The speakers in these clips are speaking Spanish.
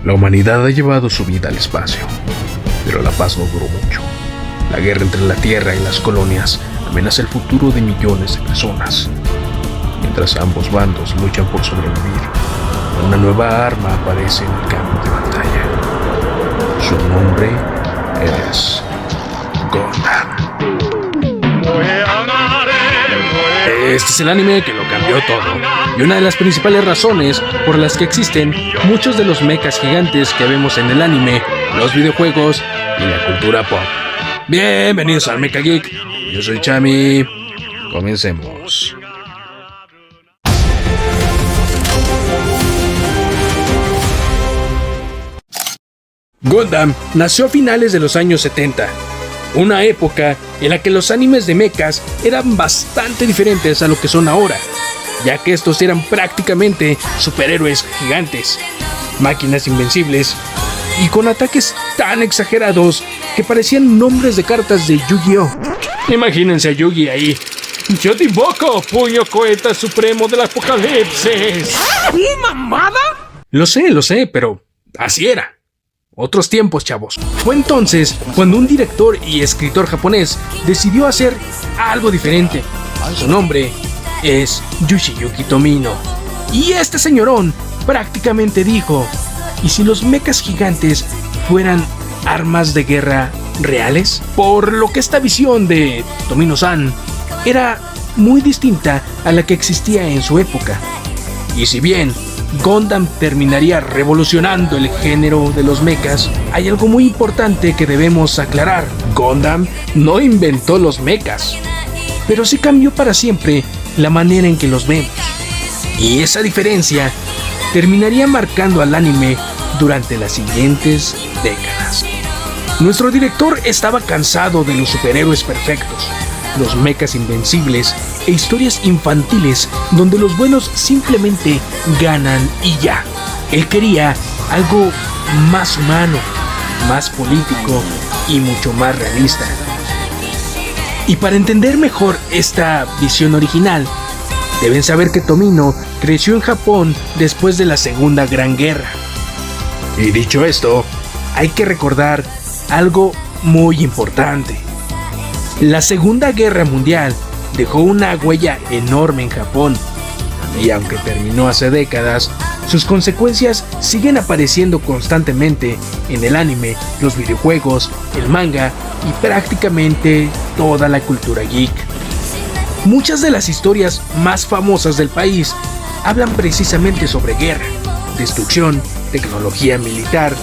La humanidad ha llevado su vida al espacio, pero la paz no duró mucho. La guerra entre la Tierra y las colonias amenaza el futuro de millones de personas. Mientras ambos bandos luchan por sobrevivir, una nueva arma aparece en el campo de batalla. Su nombre es Gundam. Este es el anime que lo cambió todo, y una de las principales razones por las que existen muchos de los mechas gigantes que vemos en el anime, los videojuegos y la cultura pop. Bienvenidos al Mecha Geek, yo soy Chami, comencemos. Gundam nació a finales de los años 70, una época en la que los animes de mechas eran bastante diferentes a lo que son ahora, ya que estos eran prácticamente superhéroes gigantes, máquinas invencibles y con ataques tan exagerados que parecían nombres de cartas de Yu-Gi-Oh! Imagínense a Yugi ahí. Yo te invoco, puño coheta supremo del apocalipsis. ¿Qué mamada? Lo sé, pero así era. Otros tiempos, chavos. Fue entonces cuando un director y escritor japonés decidió hacer algo diferente. Su nombre es Yoshiyuki Tomino. Y este señorón prácticamente dijo: ¿y si los mechas gigantes fueran armas de guerra reales? Por lo que esta visión de Tomino-san era muy distinta a la que existía en su época. Y si bien Gundam terminaría revolucionando el género de los mechas, hay algo muy importante que debemos aclarar. Gundam no inventó los mechas, pero sí cambió para siempre la manera en que los vemos. Y esa diferencia terminaría marcando al anime durante las siguientes décadas. Nuestro director estaba cansado de los superhéroes perfectos, los mechas invencibles e historias infantiles donde los buenos simplemente ganan y ya. Él quería algo más humano, más político y mucho más realista. Y para entender mejor esta visión original, deben saber que Tomino creció en Japón después de la Segunda Gran Guerra. Y dicho esto, hay que recordar algo muy importante. La Segunda Guerra Mundial dejó una huella enorme en Japón, y aunque terminó hace décadas, sus consecuencias siguen apareciendo constantemente en el anime, los videojuegos, el manga y prácticamente toda la cultura geek. Muchas de las historias más famosas del país hablan precisamente sobre guerra, destrucción, tecnología militar,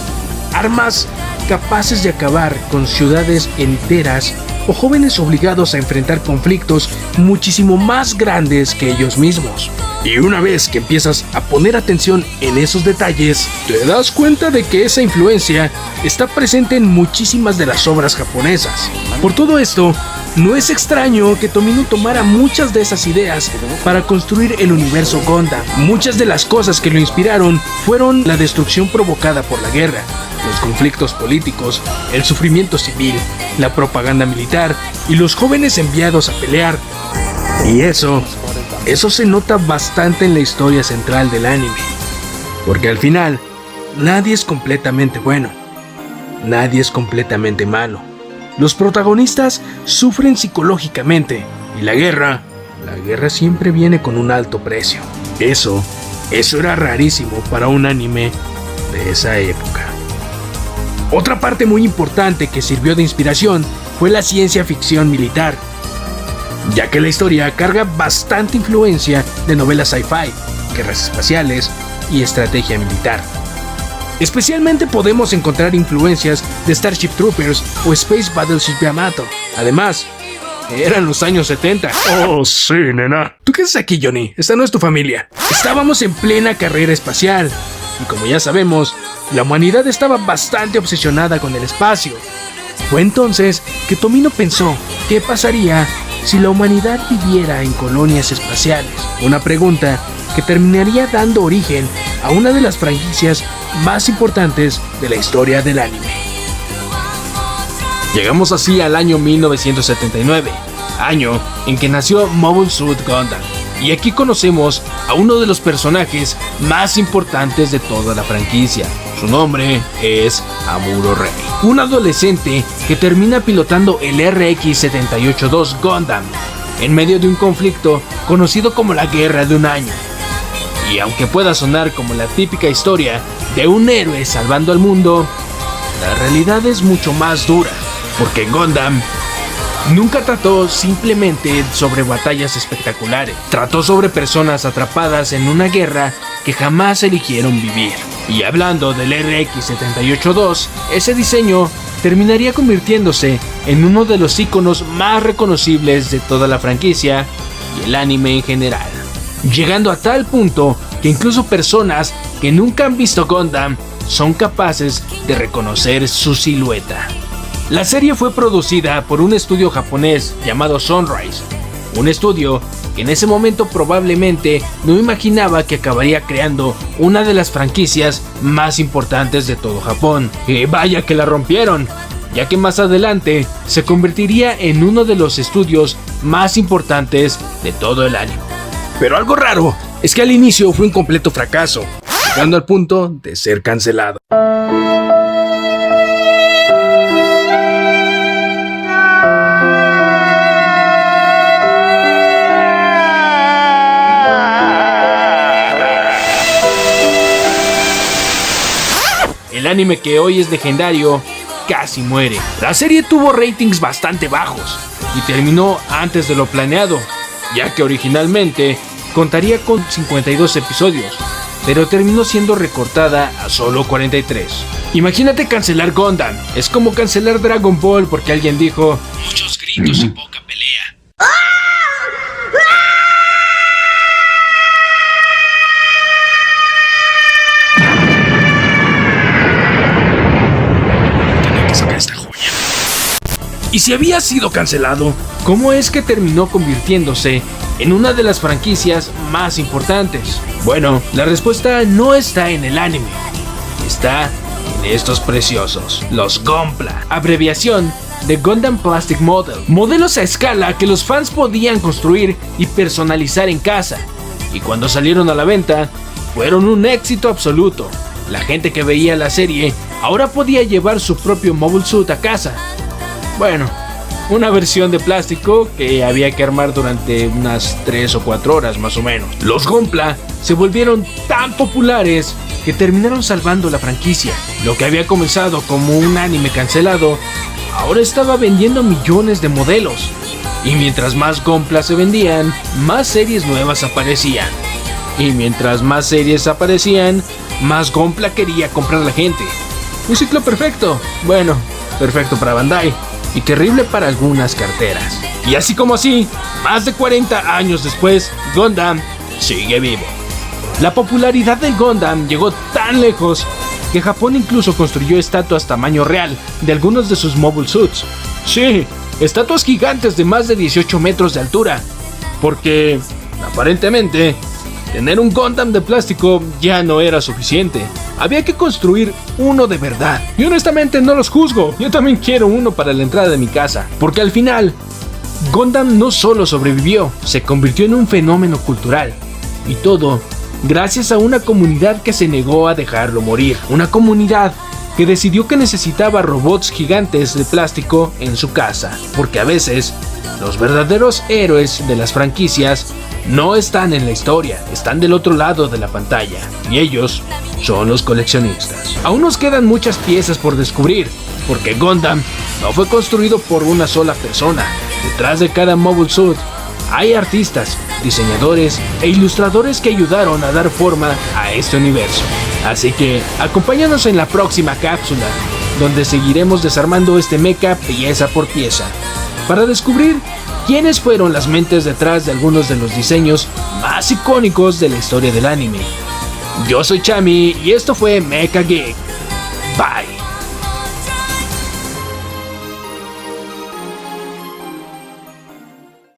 armas capaces de acabar con ciudades enteras o jóvenes obligados a enfrentar conflictos muchísimo más grandes que ellos mismos. Y una vez que empiezas a poner atención en esos detalles, te das cuenta de que esa influencia está presente en muchísimas de las obras japonesas. Por todo esto, no es extraño que Tomino tomara muchas de esas ideas para construir el universo Gundam. Muchas de las cosas que lo inspiraron fueron la destrucción provocada por la guerra, los conflictos políticos, el sufrimiento civil, la propaganda militar y los jóvenes enviados a pelear. Y eso se nota bastante en la historia central del anime, porque al final nadie es completamente bueno, nadie es completamente malo. Los protagonistas sufren psicológicamente y la guerra siempre viene con un alto precio. Eso era rarísimo para un anime de esa época. Otra parte muy importante que sirvió de inspiración fue la ciencia ficción militar, ya que la historia carga bastante influencia de novelas sci-fi, guerras espaciales y estrategia militar. Especialmente podemos encontrar influencias de Starship Troopers o Space Battleship Yamato. Además, eran los años 70. Oh, sí, nena. ¿Tú qué haces aquí, Johnny? Esta no es tu familia. Estábamos en plena carrera espacial. Y como ya sabemos, la humanidad estaba bastante obsesionada con el espacio. Fue entonces que Tomino pensó: ¿qué pasaría si la humanidad viviera en colonias espaciales? Una pregunta que terminaría dando origen a una de las franquicias más importantes de la historia del anime. Llegamos así al año 1979, año en que nació Mobile Suit Gundam, y aquí conocemos a uno de los personajes más importantes de toda la franquicia, Su nombre es Amuro Rey, un adolescente que termina pilotando el RX-78-2 Gundam en medio de un conflicto conocido como la Guerra de un Año. Y aunque pueda sonar como la típica historia de un héroe salvando al mundo, la realidad es mucho más dura, porque Gundam nunca trató simplemente sobre batallas espectaculares. Trató sobre personas atrapadas en una guerra que jamás eligieron vivir. Y hablando del RX-78-2, ese diseño terminaría convirtiéndose en uno de los iconos más reconocibles de toda la franquicia y el anime en general. Llegando a tal punto que incluso personas que nunca han visto Gundam son capaces de reconocer su silueta. La serie fue producida por un estudio japonés llamado Sunrise, un estudio que en ese momento probablemente no imaginaba que acabaría creando una de las franquicias más importantes de todo Japón. Y vaya que la rompieron, ya que más adelante se convertiría en uno de los estudios más importantes de todo el anime. Pero algo raro es que al inicio fue un completo fracaso, llegando al punto de ser cancelado. El anime que hoy es legendario casi muere. La serie tuvo ratings bastante bajos y terminó antes de lo planeado, ya que originalmente contaría con 52 episodios, pero terminó siendo recortada a solo 43. Imagínate cancelar Gundam, es como cancelar Dragon Ball porque alguien dijo muchos gritos y poca pelea. Y si había sido cancelado, ¿cómo es que terminó convirtiéndose en una de las franquicias más importantes? Bueno, la respuesta no está en el anime, está en estos preciosos, los Gunpla, abreviación de Gundam Plastic Model, modelos a escala que los fans podían construir y personalizar en casa, y cuando salieron a la venta, fueron un éxito absoluto. La gente que veía la serie ahora podía llevar su propio Mobile Suit a casa. Bueno, una versión de plástico que había que armar durante unas 3 o 4 horas más o menos. Los Gunpla se volvieron tan populares que terminaron salvando la franquicia. Lo que había comenzado como un anime cancelado, ahora estaba vendiendo millones de modelos. Y mientras más Gunpla se vendían, más series nuevas aparecían. Y mientras más series aparecían, más Gunpla quería comprar la gente. Un ciclo perfecto. Bueno, perfecto para Bandai y terrible para algunas carteras. Y así como así, más de 40 años después, Gundam sigue vivo. La popularidad del Gundam llegó tan lejos que Japón incluso construyó estatuas tamaño real de algunos de sus Mobile Suits. Sí, estatuas gigantes de más de 18 metros de altura, porque aparentemente tener un Gundam de plástico ya no era suficiente. Había que construir uno de verdad. Y honestamente no los juzgo. Yo también quiero uno para la entrada de mi casa. Porque al final, Gundam no solo sobrevivió, se convirtió en un fenómeno cultural. Y todo gracias a una comunidad que se negó a dejarlo morir. Una comunidad que decidió que necesitaba robots gigantes de plástico en su casa. Porque a veces, los verdaderos héroes de las franquicias no están en la historia, están del otro lado de la pantalla, y ellos son los coleccionistas. Aún nos quedan muchas piezas por descubrir, porque Gundam no fue construido por una sola persona. Detrás de cada Mobile Suit hay artistas, diseñadores e ilustradores que ayudaron a dar forma a este universo. Así que acompáñanos en la próxima cápsula, donde seguiremos desarmando este mecha pieza por pieza, para descubrir quiénes fueron las mentes detrás de algunos de los diseños más icónicos de la historia del anime. Yo soy Chami y esto fue Mecha Geek. Bye.